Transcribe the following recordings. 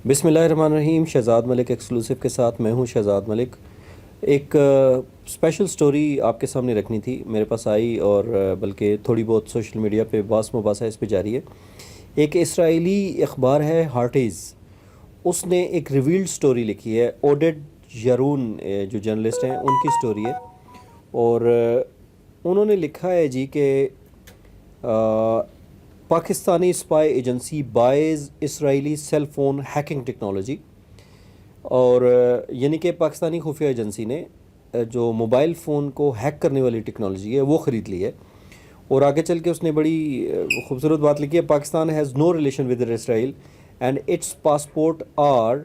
بسم اللہ الرحمن الرحیم۔ شہزاد ملک ایکسکلوسیو کے ساتھ میں ہوں شہزاد ملک۔ ایک اسپیشل سٹوری آپ کے سامنے رکھنی تھی، میرے پاس آئی اور بلکہ تھوڑی بہت سوشل میڈیا پہ باس مباحثہ اس پہ جاری ہے۔ ایک اسرائیلی اخبار ہے ہارٹیز، اس نے ایک ریویلڈ سٹوری لکھی ہے۔ اوڈیڈ یارون جو جرنلسٹ ہیں ان کی سٹوری ہے، اور انہوں نے لکھا ہے جی کہ پاکستانی اسپائی ایجنسی بائز اسرائیلی سیل فون ہیکنگ ٹیکنالوجی، اور یعنی کہ پاکستانی خفیہ ایجنسی نے جو موبائل فون کو ہیک کرنے والی ٹیکنالوجی ہے وہ خرید لی ہے۔ اور آگے چل کے اس نے بڑی خوبصورت بات لکھی ہے، Pakistan has no relation with Israel and its passport are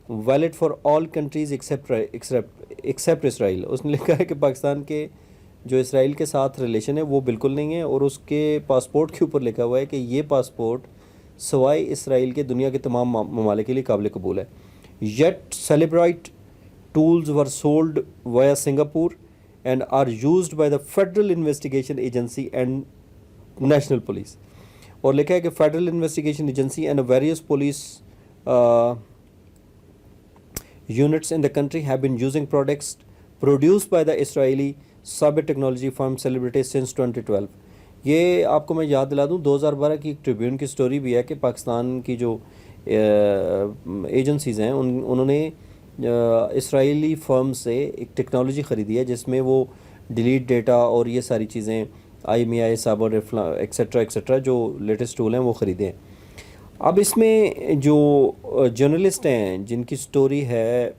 valid for all countries except Israel. اس نے لکھا ہے کہ پاکستان کے جو اسرائیل کے ساتھ ریلیشن ہے وہ بالکل نہیں ہے، اور اس کے پاسپورٹ کے اوپر لکھا ہوا ہے کہ یہ پاسپورٹ سوائے اسرائیل کے دنیا کے تمام ممالک کے لیے قابل قبول ہے۔ Yet Cellebrite tools were sold via Singapore and are used by the federal investigation agency and national police. اور لکھا ہے کہ federal investigation agency and various police units in the country have been using products produced by the Israeli cyber technology firm Celebrity since 2012۔ یہ آپ کو میں یاد دلا دوں 2012 کی ایک ٹریبیون کی سٹوری بھی ہے کہ پاکستان کی جو ایجنسیز ہیں انہوں نے اسرائیلی فرم سے ایک ٹیکنالوجی خریدی ہے جس میں وہ ڈیلیٹ ڈیٹا اور یہ ساری چیزیں IMEI سائبر ایکسیٹرا جو لیٹسٹ ٹول ہیں وہ خریدے ہیں۔ اب اس میں جو جرنلسٹ ہیں جن کی سٹوری ہے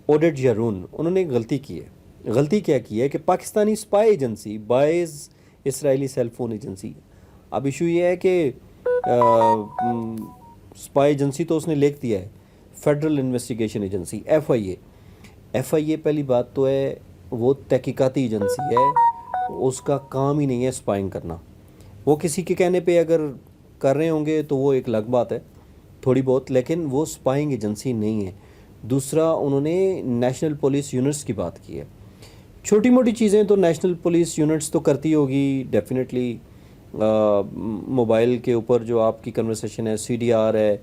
اوڈیڈ یارون، انہوں نے ایک غلطی کی ہے۔ غلطی کیا کی ہے کہ پاکستانی اسپائی ایجنسی بائز اسرائیلی سیل فون ایجنسی۔ اب ایشو یہ ہے کہ اسپائی ایجنسی تو اس نے لکھ دیا ہے فیڈرل انویسٹیگیشن ایجنسی FIA۔ پہلی بات تو ہے وہ تحقیقاتی ایجنسی ہے، اس کا کام ہی نہیں ہے اسپائنگ کرنا۔ وہ کسی کے کہنے پہ اگر کر رہے ہوں گے تو وہ ایک الگ بات ہے تھوڑی بہت، لیکن وہ اسپائنگ ایجنسی نہیں ہے۔ دوسرا، انہوں نے نیشنل پولیس یونٹس کی بات کی ہے۔ چھوٹی موٹی چیزیں تو نیشنل پولیس یونٹس تو کرتی ہوگی ڈیفینیٹلی، موبائل کے اوپر جو آپ کی کنورسیشن ہے CDR ہے،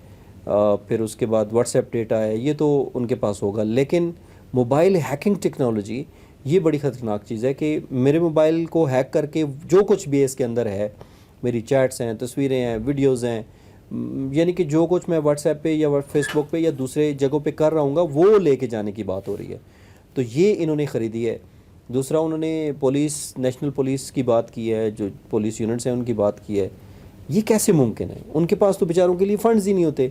پھر اس کے بعد واٹس ایپ ڈیٹا ہے، یہ تو ان کے پاس ہوگا۔ لیکن موبائل ہیکنگ ٹیکنالوجی یہ بڑی خطرناک چیز ہے کہ میرے موبائل کو ہیک کر کے جو کچھ بھی اس کے اندر ہے، میری چیٹس ہیں، تصویریں ہیں، ویڈیوز ہیں، یعنی کہ جو کچھ میں واٹس ایپ پہ یا فیس بک پہ یا دوسرے جگہوں پہ کر رہا ہوں گا وہ لے کے جانے کی بات ہو رہی ہے، تو یہ انہوں نے خریدی ہے۔ دوسرا، انہوں نے نیشنل پولیس کی بات کی ہے، جو پولیس یونٹس ہیں ان کی بات کی ہے۔ یہ کیسے ممکن ہے؟ ان کے پاس تو بیچاروں کے لیے فنڈز ہی نہیں ہوتے،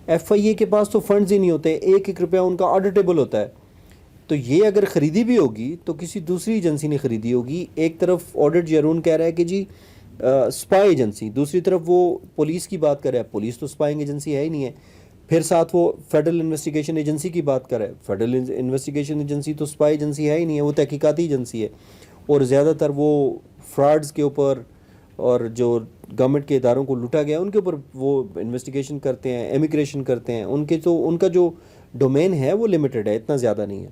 FIA کے پاس تو فنڈز ہی نہیں ہوتے، ایک ایک روپیہ ان کا آڈیٹیبل ہوتا ہے۔ تو یہ اگر خریدی بھی ہوگی تو کسی دوسری ایجنسی نے خریدی ہوگی۔ ایک طرف اوڈیڈ یارون کہہ رہا ہے کہ جی اسپائی ایجنسی، دوسری طرف وہ پولیس کی بات کر رہا ہے، پولیس تو اسپائنگ ایجنسی ہے ہی نہیں ہے۔ پھر ساتھ وہ فیڈرل انویسٹیگیشن ایجنسی کی بات کر رہا ہے، فیڈرل انویسٹیگیشن ایجنسی تو اسپائی ایجنسی ہے ہی نہیں ہے، وہ تحقیقاتی ایجنسی ہے، اور زیادہ تر وہ فراڈز کے اوپر اور جو گورنمنٹ کے اداروں کو لوٹا گیا ان کے اوپر وہ انویسٹیگیشن کرتے ہیں، امیگریشن کرتے ہیں۔ ان کا جو ڈومین ہے وہ لمیٹڈ ہے، اتنا زیادہ نہیں ہے۔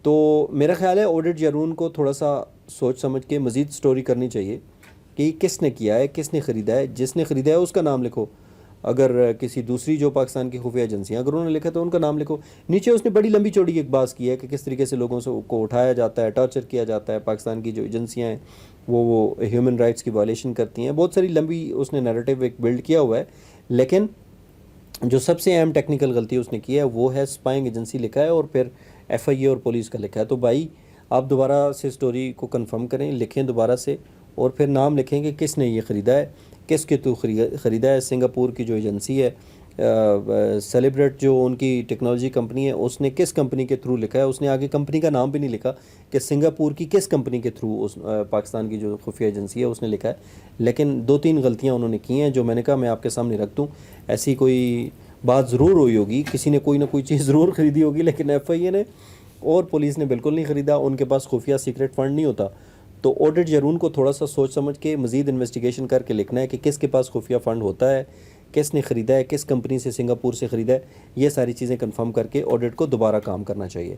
تو میرا خیال ہے اوڈیڈ یارون کو تھوڑا سا سوچ سمجھ کے مزید سٹوری کرنی چاہیے کہ یہ کس نے کیا ہے، کس نے خریدا ہے۔ جس نے خریدا ہے اس کا نام لکھو، اگر کسی دوسری جو پاکستان کی خفیہ ایجنسیاں اگر انہوں نے لکھا تو ان کا نام لکھو۔ نیچے اس نے بڑی لمبی چوڑی ایک بات کی ہے کہ کس طریقے سے لوگوں کو اٹھایا جاتا ہے، ٹارچر کیا جاتا ہے، پاکستان کی جو ایجنسیاں ہیں وہ ہیومن رائٹس کی وائلیشن کرتی ہیں، بہت ساری لمبی اس نے نیریٹو ایک بلڈ کیا ہوا ہے۔ لیکن جو سب سے اہم ٹیکنیکل غلطی اس نے کی ہے وہ ہے اسپائنگ ایجنسی لکھا ہے اور پھر FIA اور پولیس کا لکھا ہے۔ تو بھائی آپ دوبارہ سے سٹوری کو کنفرم کریں، لکھیں دوبارہ سے، اور پھر نام لکھیں کہ کس نے یہ خریدا ہے، کس کے تو خریدا ہے۔ سنگاپور کی جو ایجنسی ہے سیلیبریٹ جو ان کی ٹیکنالوجی کمپنی ہے، اس نے کس کمپنی کے تھرو لکھا ہے، اس نے آگے کمپنی کا نام بھی نہیں لکھا کہ سنگاپور کی کس کمپنی کے تھرو پاکستان کی جو خفیہ ایجنسی ہے اس نے لکھا ہے۔ لیکن 2-3 غلطیاں انہوں نے کی ہیں جو میں نے کہا میں آپ کے سامنے رکھ دوں۔ ایسی کوئی بات ضرور ہوئی ہوگی، کسی نے کوئی نہ کوئی چیز ضرور خریدی ہوگی، لیکن FIA نے اور پولیس نے بالکل نہیں خریدا، ان کے پاس خفیہ سیکرٹ فنڈ نہیں ہوتا۔ تو اوڈیڈ یارون کو تھوڑا سا سوچ سمجھ کے مزید انویسٹیگیشن کر کے لکھنا ہے کہ کس کے پاس خفیہ فنڈ ہوتا ہے، کس نے خریدا ہے، کس کمپنی سے سنگاپور سے خریدا ہے، یہ ساری چیزیں کنفرم کر کے اوڈیڈ کو دوبارہ کام کرنا چاہیے۔